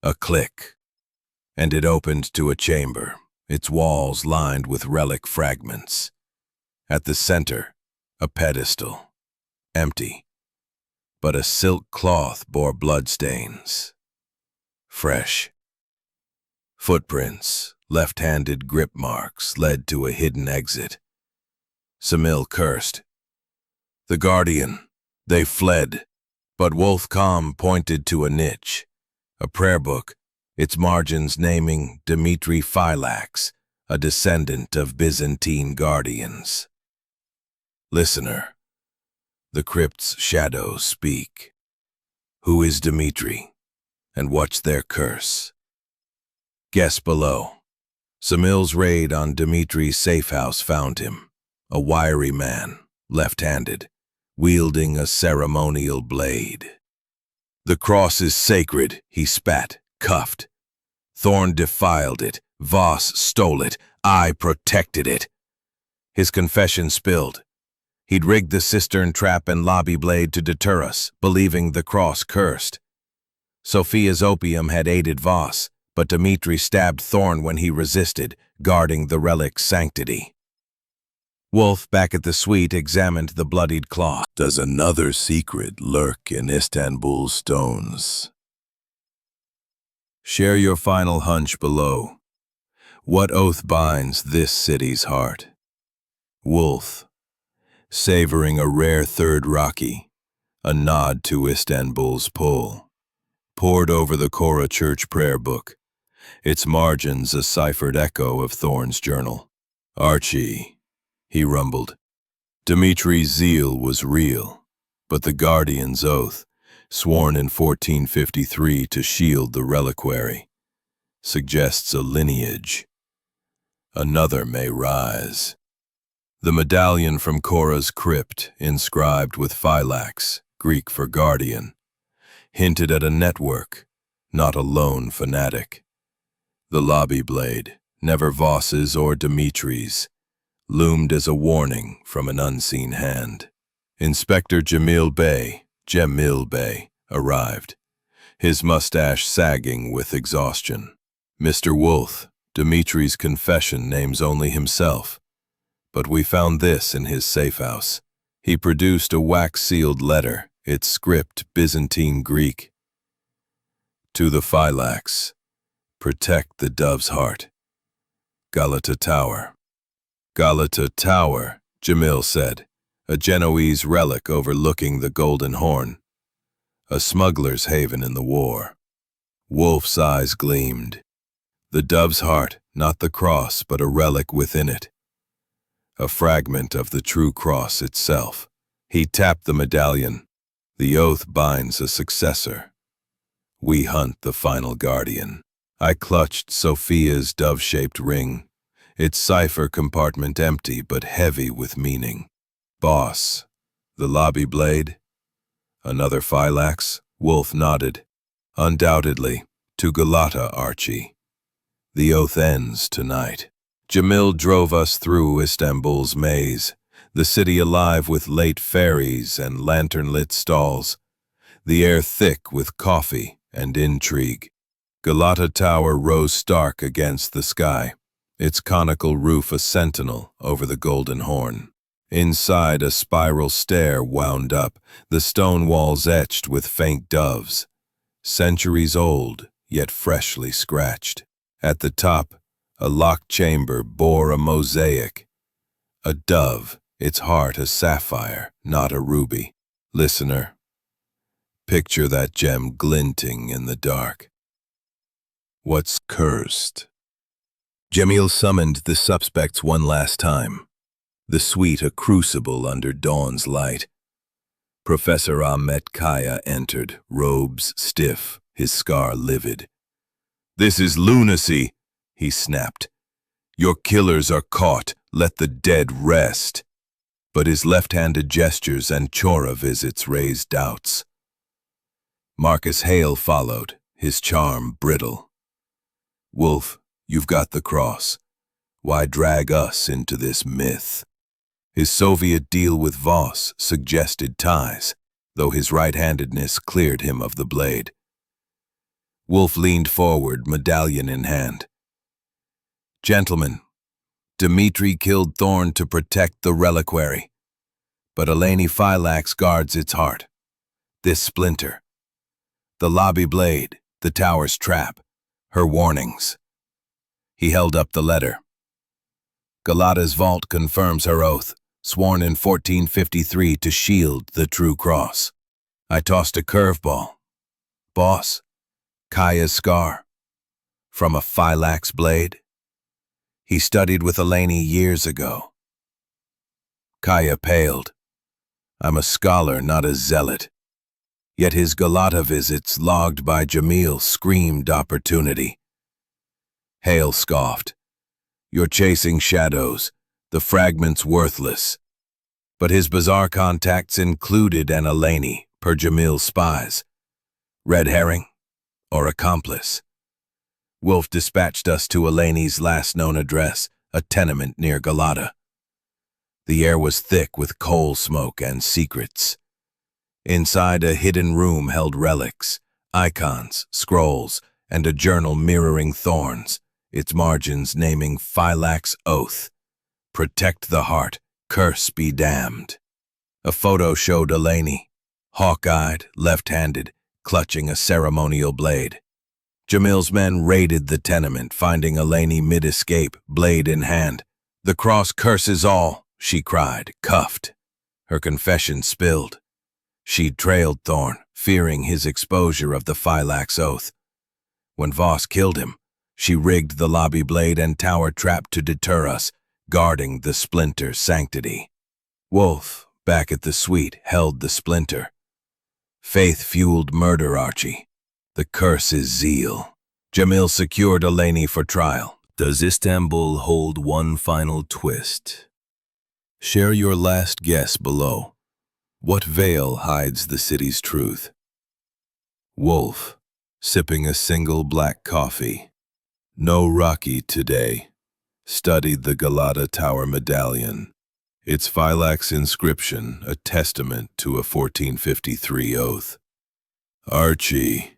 A click, and it opened to a chamber, its walls lined with relic fragments. At the center, a pedestal, empty. but a silk cloth bore bloodstains. Fresh. Footprints, left-handed grip marks, led to a hidden exit. Samil cursed. "The Guardian. They fled." But Wolfe calm pointed to a niche, a prayer book, its margins naming Dmitri Phylax, a descendant of Byzantine guardians. "Listener, the crypt's shadows speak. Who is Dmitri, and what's their curse? Guess below." Samil's raid on Dmitri's safe house found him, a wiry man, left-handed, wielding a ceremonial blade. "The cross is sacred," he spat, cuffed. "Thorn defiled it, Voss stole it, I protected it." His confession spilled. He'd rigged the cistern trap and lobby blade to deter us, believing the cross cursed. Sophia's opium had aided Voss, but Dmitri stabbed Thorn when he resisted, guarding the relic's sanctity. Wolfe, back at the suite, examined the bloodied cloth. "Does another secret lurk in Istanbul's stones?" Share your final hunch below. What oath binds this city's heart? Wolfe, savoring a rare third Rocky, a nod to Istanbul's pull, poured over the Korah church prayer book, its margins a ciphered echo of Thorn's journal. "Archie," he rumbled. "Dmitri's zeal was real, but the Guardian's oath, sworn in 1453 to shield the reliquary, suggests a lineage. Another may rise." The medallion from Korah's crypt, inscribed with Phylax, Greek for guardian, hinted at a network, not a lone fanatic. The lobby blade, never Voss's or Dmitri's, loomed as a warning from an unseen hand. Inspector Jamil Bey, arrived, his mustache sagging with exhaustion. "Mr. Wolfe, Dmitri's confession names only himself, but we found this in his safe house." He produced a wax-sealed letter, its script Byzantine Greek. "To the Phylax, protect the dove's heart. Galata Tower." "Galata Tower," Jamil said, "a Genoese relic overlooking the Golden Horn. A smuggler's haven in the war." Wolfe's eyes gleamed. The dove's heart, not the cross, but a relic within it. A fragment of the true cross itself. He tapped the medallion. "The oath binds a successor. We hunt the final guardian." I clutched Sophia's dove-shaped ring, its cipher compartment empty but heavy with meaning. "Boss, the lobby blade? Another Phylax?" Wolfe nodded. "Undoubtedly, to Galata, Archie. The oath ends tonight." Jamil drove us through Istanbul's maze, the city alive with late ferries and lantern-lit stalls, the air thick with coffee and intrigue. Galata Tower rose stark against the sky, its conical roof a sentinel over the Golden Horn. Inside, a spiral stair wound up, the stone walls etched with faint doves, centuries old, yet freshly scratched. At the top, a locked chamber bore a mosaic. A dove, its heart a sapphire, not a ruby. Listener, picture that gem glinting in the dark. What's cursed? Jamil summoned the suspects one last time, the suite a crucible under dawn's light. Professor Ahmet Kaya entered, robes stiff, his scar livid. "This is lunacy," he snapped. "Your killers are caught, let the dead rest." But his left-handed gestures and Chora visits raised doubts. Marcus Hale followed, his charm brittle. "Wolfe, you've got the cross. Why drag us into this myth?" His Soviet deal with Voss suggested ties, though his right-handedness cleared him of the blade. Wolfe leaned forward, medallion in hand. "Gentlemen, Dmitri killed Thorn to protect the reliquary, but Eleni Phylax guards its heart. This splinter. The lobby blade, the tower's trap, her warnings. He held up the letter. Galata's vault confirms her oath, sworn in 1453 to shield the true cross. I tossed a curveball. Boss, Kaya's scar. From a phylax blade. He studied with Eleni years ago. Kaya paled. I'm a scholar, not a zealot. Yet his Galata visits, logged by Jamil, screamed opportunity. Hale scoffed. You're chasing shadows, the fragments worthless. But his bizarre contacts included an Eleni, per Jamil's spies. Red herring or accomplice? Wolfe dispatched us to Eleni's last known address, a tenement near Galata. The air was thick with coal smoke and secrets. Inside, a hidden room held relics, icons, scrolls, and a journal mirroring thorns, its margins naming Phylax Oath. Protect the heart, curse be damned. A photo showed Eleni, hawk-eyed, left-handed, clutching a ceremonial blade. Jamil's men raided the tenement, finding Eleni mid-escape, blade in hand. The cross curses all, she cried, cuffed. Her confession spilled. She'd trailed Thorn, fearing his exposure of the Phylax Oath. When Voss killed him, she rigged the lobby blade and tower trap to deter us, guarding the splinter's sanctity. Wolfe, back at the suite, held the splinter. Faith-fueled murder, Archie. The curse is zeal. Jamil secured Eleni for trial. Does Istanbul hold one final twist? Share your last guess below. What veil hides the city's truth? Wolfe, sipping a single black coffee. No Rocky today. Studied the Galata Tower medallion. Its phylax inscription, a testament to a 1453 oath. Archie,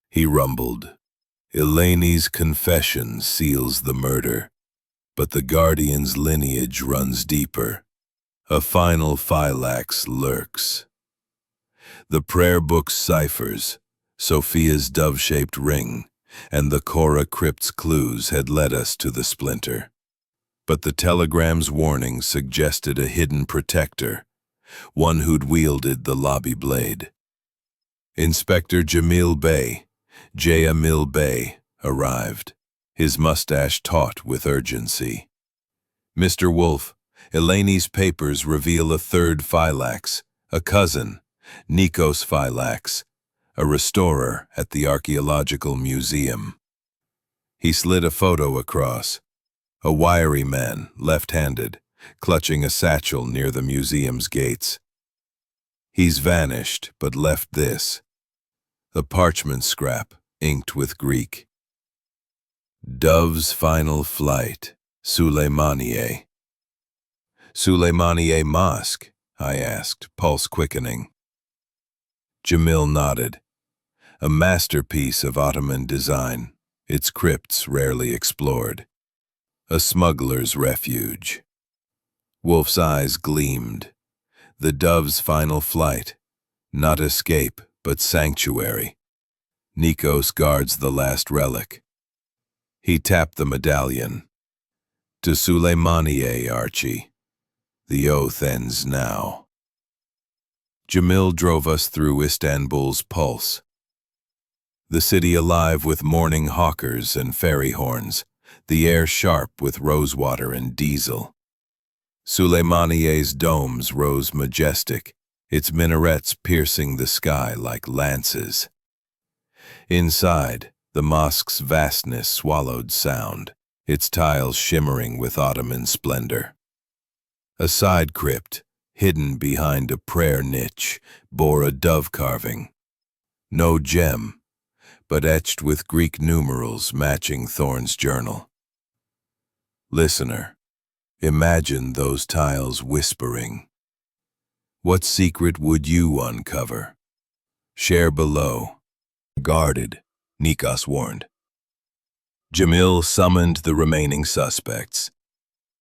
he rumbled. Eleni's confession seals the murder, but the guardian's lineage runs deeper. A final phylax lurks. The prayer book's ciphers, Sophia's dove-shaped ring, and the Korah crypt's clues had led us to the splinter. But the telegram's warning suggested a hidden protector, one who'd wielded the lobby blade. Inspector Jamil Bey, Jamil Bey, arrived, his mustache taut with urgency. Mr. Wolfe, Eleni's papers reveal a third phylax, a cousin, Nikos Phylax, a restorer at the Archaeological Museum. He slid a photo across. A wiry man, left-handed, clutching a satchel near the museum's gates. He's vanished, but left this. A parchment scrap, inked with Greek. Dove's final flight, Suleymaniye. Suleymaniye Mosque, I asked, pulse quickening. Jamil nodded. A masterpiece of Ottoman design, its crypts rarely explored. A smuggler's refuge. Wolfe's eyes gleamed. The dove's final flight, not escape, but sanctuary. Nikos guards the last relic. He tapped the medallion. To Suleymaniye, Archie. The oath ends now. Jamil drove us through Istanbul's pulse. The city alive with morning hawkers and fairy horns, the air sharp with rosewater and diesel. Suleymaniye's domes rose majestic, its minarets piercing the sky like lances. Inside, the mosque's vastness swallowed sound, its tiles shimmering with Ottoman splendor. A side crypt, hidden behind a prayer niche, bore a dove carving. No gem, but etched with Greek numerals matching Thorne's journal. Listener, imagine those tiles whispering. What secret would you uncover? Share below. Guarded, Nikos warned. Jamil summoned the remaining suspects.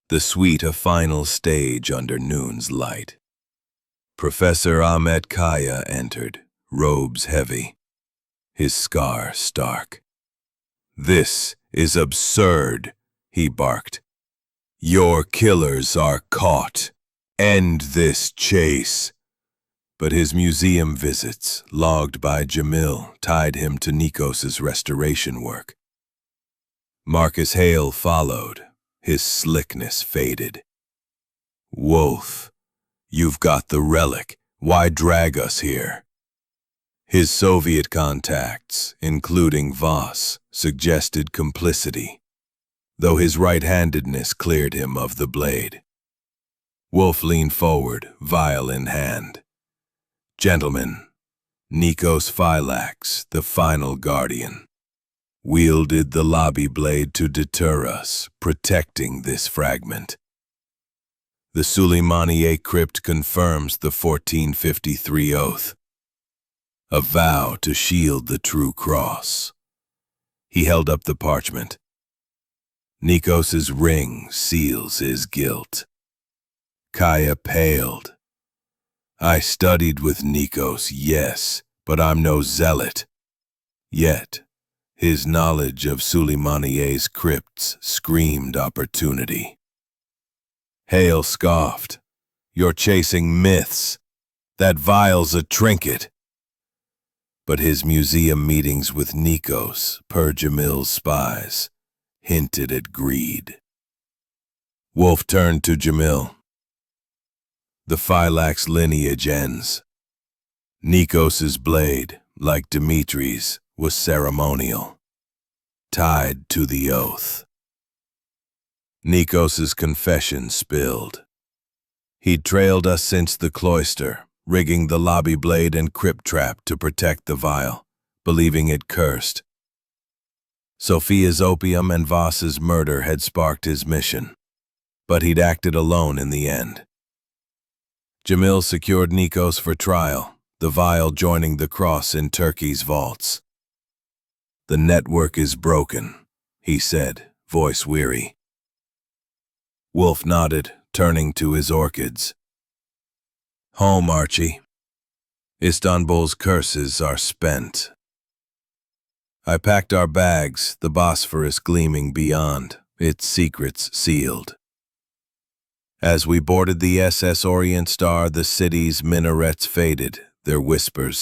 The suite a final stage under noon's light. Professor Ahmet Kaya entered, robes heavy, his scar stark. "This is absurd," he barked. "Your killers are caught. End this chase." But his museum visits, logged by Jamil, tied him to Nikos's restoration work. Marcus Hale followed, his slickness faded. "Wolfe, you've got the relic. Why drag us here?" His Soviet contacts, including Voss, suggested complicity, though his right-handedness cleared him of the blade. Wolfe leaned forward, vial in hand. "Gentlemen, Nikos Phylax, the final guardian, wielded the lobby blade to deter us, protecting this fragment. The Suleymaniye crypt confirms the 1453 oath, a vow to shield the true cross." He held up the parchment. "Nikos's ring seals his guilt." Kaya paled. "I studied with Nikos, yes, but I'm no zealot." Yet, his knowledge of Suleymaniye's crypts screamed opportunity. Hale scoffed. "You're chasing myths. That vial's a trinket." But his museum meetings with Nikos, per Jamil's spies, hinted at greed. Wolfe turned to Jamil. "The Phylax lineage ends. Nikos's blade, like Dimitri's, was ceremonial, tied to the oath." Nikos's confession spilled. He'd trailed us since the cloister, rigging the lobby blade and crypt trap to protect the vial, believing it cursed. Sophia's opium and Voss's murder had sparked his mission, but he'd acted alone in the end. Jamil secured Nikos for trial, the vial joining the cross in Turkey's vaults. "The network is broken," he said, voice weary. Wolfe nodded, turning to his orchids. "Home, Archie. Istanbul's curses are spent." I packed our bags, the Bosphorus gleaming beyond, its secrets sealed. As we boarded the SS Orient Star, the city's minarets faded, their whispers